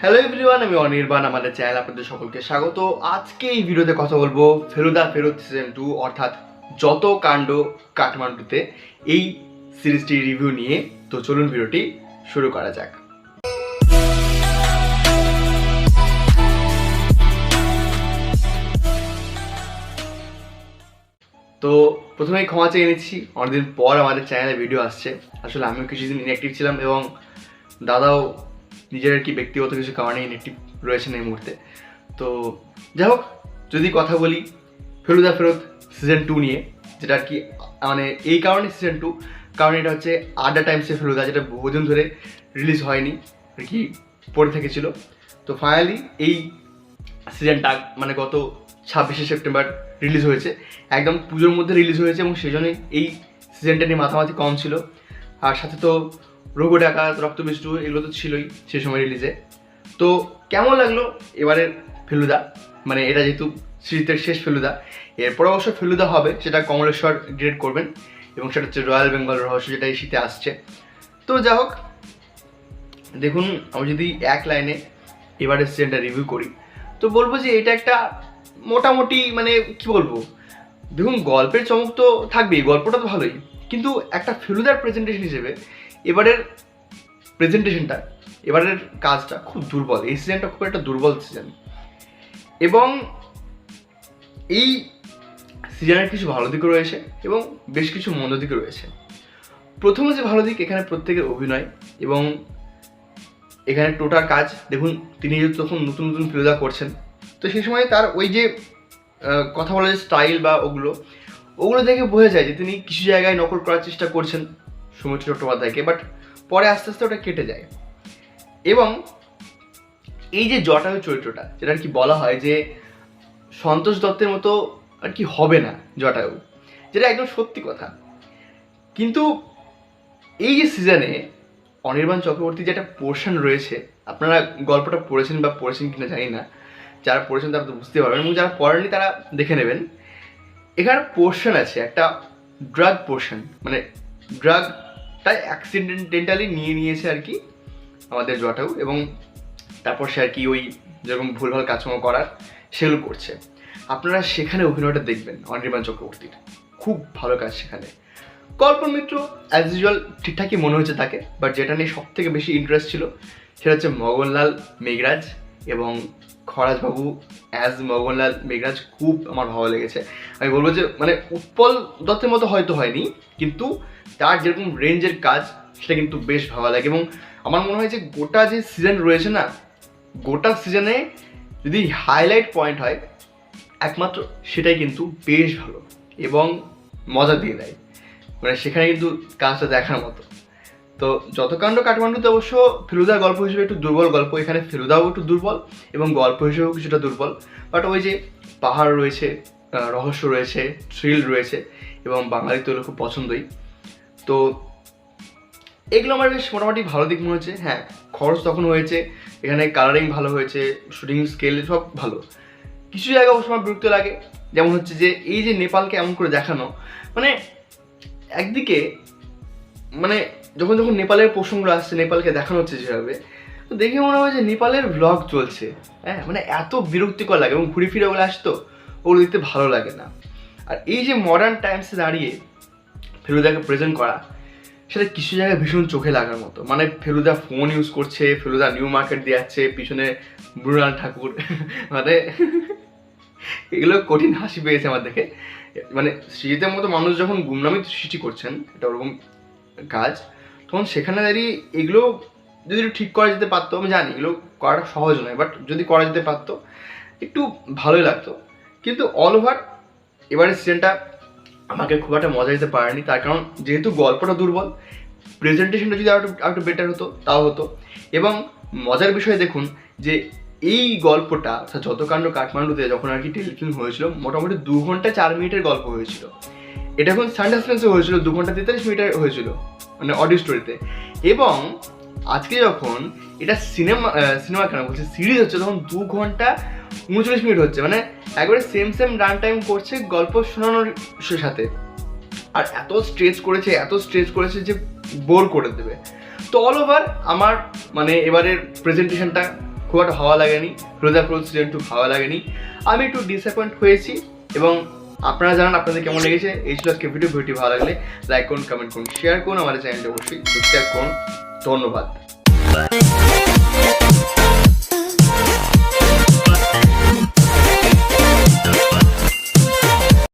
Hello everyone, আমি অনির্বাণ। আমাদের channel আপনাদের সকলকে স্বাগত। আজকে এই ভিডিওতে কথা বলবো ফেলুদা ফেরত সিজন 2 অর্থাৎ যত কাণ্ড কাঠমান্ডুতে এই সিরিজটির রিভিউ নিয়ে। তো চলুন ভিডিওটি শুরু করা যাক। তো প্রথমেই ক্ষমা চেয়ে নিচ্ছি, অনেকদিন পর আমাদের চ্যানেলে ভিডিও আসছে। আসলে আমিও কিছুদিন ইনঅ্যাক্টিভ ছিলাম এবং দাদাও নিজের আর কি ব্যক্তিগত কিছু কারণে ইনঅ্যাক্টিভ রয়েছেন এই মুহূর্তে। তো যাই হোক, যদি কথা বলি ফেলুদা ফেরত সিজন 2 নিয়ে, যেটা আর কি মানে এই কারণে সিজন 2, কারণ এটা হচ্ছে আড্ডা টাইমসে ফেলুদা, যেটা বহুদিন ধরে রিলিজ হয়নি আর কি, পড়ে থেকেছিল। তো ফাইনালি এই সিজনটা মানে গত 26শে সেপ্টেম্বর রিলিজ হয়েছে, একদম পুজোর মধ্যে রিলিজ হয়েছে এবং সেই জন্যই এই সিজনটা নিয়ে মাথামাতি কম ছিল। আর সাথে তো রঘু ডাকাত, রক্তবৃষ্টি এগুলো তো ছিলই সেই সময় রিলিজে। তো কেমন লাগলো এবারের ফেলুদা, মানে এটা যেহেতু সিরিজের শেষ ফেলুদা, এরপর অবশ্য ফেলুদা হবে, সেটা কমলেশ্বর ডিরেক্ট করবেন এবং সেটা হচ্ছে রয়্যাল বেঙ্গল রহস্য, যেটা এই শীতে আসছে। তো যা হোক, দেখুন আমি যদি এক লাইনে এবারের সিজনটা রিভিউ করি তো বলবো যে এটা একটা মোটামুটি মানে কি বলবো, দেখুন গল্পের চমক তো থাকবেই, গল্পটা তো ভালোই, কিন্তু একটা ফেলুদার প্রেজেন্টেশন হিসেবে এবারের প্রেজেন্টেশনটা, এবারের কাজটা খুব দুর্বল। এই সিজনটা খুব একটা দুর্বল সিজন এবং এই সিজনের কিছু ভালো দিকও রয়েছে এবং বেশ কিছু মন্দ দিকও রয়েছে। প্রথমে যে ভালো দিক, এখানে প্রত্যেকের অভিনয় এবং এখানে টোটাল কাজ দেখুন, তিনি যেহেতু তখন নতুন নতুন ফেলুদা করছেন, তো সেই সময় তার ওই যে কথা বলার যে স্টাইল বা ওগুলো দেখে বোঝা যায় যে তিনি কিছু জায়গায় নকল করার চেষ্টা করছেন সৌমিত্র চট্টোপাধ্যায়কে, বাট পরে আস্তে আস্তে ওটা কেটে যায়। এবং এই যে জটায়ু চরিত্রটা, যেটা আর কি বলা হয় যে সন্তোষ দত্তের মতো আর কি হবে না জটায়ু, যেটা একদম সত্যি কথা। কিন্তু এই যে সিজনে অনির্বাণ চক্রবর্তী যে একটা পোর্শন রয়েছে, আপনারা গল্পটা পড়েছেন বা পড়েছেন কিনা জানি না, যারা পড়েছেন তারা তো বুঝতে পারবেন এবং যারা পড়েননি তারা দেখে নেবেন। এখানে পোর্শন আছে একটা ড্রাগ পোর্শন, মানে ড্রাগটা অ্যাক্সিডেন্টালি নিয়েছে আর কি আমাদের জটায়ু, এবং তারপর সে আর কি ওই যেরকম ভুলভাল কাজকর্ম করার সেগুলো করছে। আপনারা সেখানে অভিনয়টা দেখবেন অনির্বাণ চক্রবর্তীর, খুব ভালো কাজ সেখানে। কল্পন মিত্র অ্যাজ ইউজুয়াল ঠিকঠাকই মনে হয়েছে তাকে, বাট যেটা নিয়ে সব থেকে বেশি ইন্টারেস্ট ছিল সেটা হচ্ছে মগনলাল মেঘরাজ এবং খরাজবাবু অ্যাজ মগনলাল মেঘরাজ খুব আমার ভালো লেগেছে। আমি বলবো যে মানে উৎপল দত্তের মতো হয়তো হয়নি, কিন্তু তার যেরকম রেঞ্জের কাজ সেটা কিন্তু বেশ ভালো লাগে। এবং আমার মনে হয় যে গোটা যে সিজন রয়েছে না, গোটা সিজনে যদি হাইলাইট পয়েন্ট হয় একমাত্র সেটাই কিন্তু বেশ ভালো এবং মজা দিয়ে দেয়, মানে সেখানে কিন্তু কাজটা দেখার মতো। তো যত কাণ্ড কাঠমান্ডুতে অবশ্য ফেলুদার গল্প হিসেবে একটু দুর্বল গল্প, এখানে ফেলুদাও একটু দুর্বল এবং গল্প হিসেবেও কিছুটা দুর্বল। বাট ওই যে পাহাড় রয়েছে, রহস্য রয়েছে, থ্রিল রয়েছে এবং বাঙালি তো খুব পছন্দই। তো এগুলো আমার বেশ মোটামুটি ভালো দিক মনে হচ্ছে। হ্যাঁ, খরচ তখন হয়েছে, এখানে কালারিং ভালো হয়েছে, শুটিং স্কেল সব ভালো। কিছু জায়গায় অবশ্য আমার বিরক্ত লাগে, যেমন হচ্ছে যে এই যে নেপালকে এমন করে দেখানো, মানে একদিকে মানে যখন যখন নেপালের প্রসঙ্গ আসছে, নেপালকে দেখানো হচ্ছে যেভাবে, তো দেখে মনে হয় যে নেপালের ব্লগ চলছে। হ্যাঁ, মানে এত বিরক্তিকর লাগে এবং ঘুরে ফিরে ওগুলো আসতো, ওগুলো দেখতে ভালো লাগে না। আর এই যে মডার্ন টাইমসে দাঁড়িয়ে ফেলুদাকে প্রেজেন্ট করা, সেটা কিছু জায়গায় ভীষণ চোখে লাগার মতো। মানে ফেলুদা ফোন ইউজ করছে, ফেলুদা নিউ মার্কেট দিয়ে যাচ্ছে, পিছনে মৃণাল ঠাকুর, মানে এগুলো কঠিন হাসি পেয়েছে আমার দেখে। মানে সৃজিতের মতো মানুষ যখন গুমনামি সৃষ্টি করছেন, এটা ওরকম কাজ, তখন সেখানে দাঁড়িয়ে এগুলো যদি একটু ঠিক করা যেতে পারতো, আমি জানি এগুলো করাটা সহজ নয়, বাট যদি করা যেতে পারতো একটু ভালোই লাগতো। কিন্তু অল ওভার এবারের সিজনটা আমাকে খুব একটা মজা দিতে পারেনি, তার কারণ যেহেতু গল্পটা দুর্বল, প্রেজেন্টেশনটা যদি আরেকটু বেটার হতো তাও হতো। এবং মজার বিষয় দেখুন যে এই গল্পটা অর্থাৎ যত কাণ্ড কাঠমান্ডুতে যখন আর কি টেলিফিল্ম হয়েছিল, মোটামুটি 2 ঘন্টা 4 মিনিটের গল্প হয়েছিল। এটা এখন সানডে সাসপেন্সে হয়েছিল 2 ঘন্টা 43 মিনিটের হয়েছিল, মানে অডিও স্টোরিতে। এবং আজকে যখন এটা সিনেমা কেন বলছে সিরিজ হচ্ছে, তখন 2 ঘন্টা 39 মিনিট হচ্ছে, মানে একবারে সেম রান টাইম করছে গল্প শোনানোর সাথে। আর এত স্ট্রেচ করেছে যে বোর করে দেবে। তো অল ওভার আমার মানে এবারের প্রেজেন্টেশনটা খুব একটা ভালো লাগেনি, রোজা ক্রোজ সিজন 2 ভালো লাগেনি, আমি একটু ডিসঅ্যাপয়েন্ট হয়েছি। এবং আপনারা জানান আপনাদের কেমন লেগেছে। এই ছিল আজকে ভিডিওটি ভালো লাগলে লাইক করুন, কমেন্ট করুন, শেয়ার করুন, আমাদের চ্যানেলটা অবশ্যই সাবস্ক্রাইব করুন। ধন্যবাদ।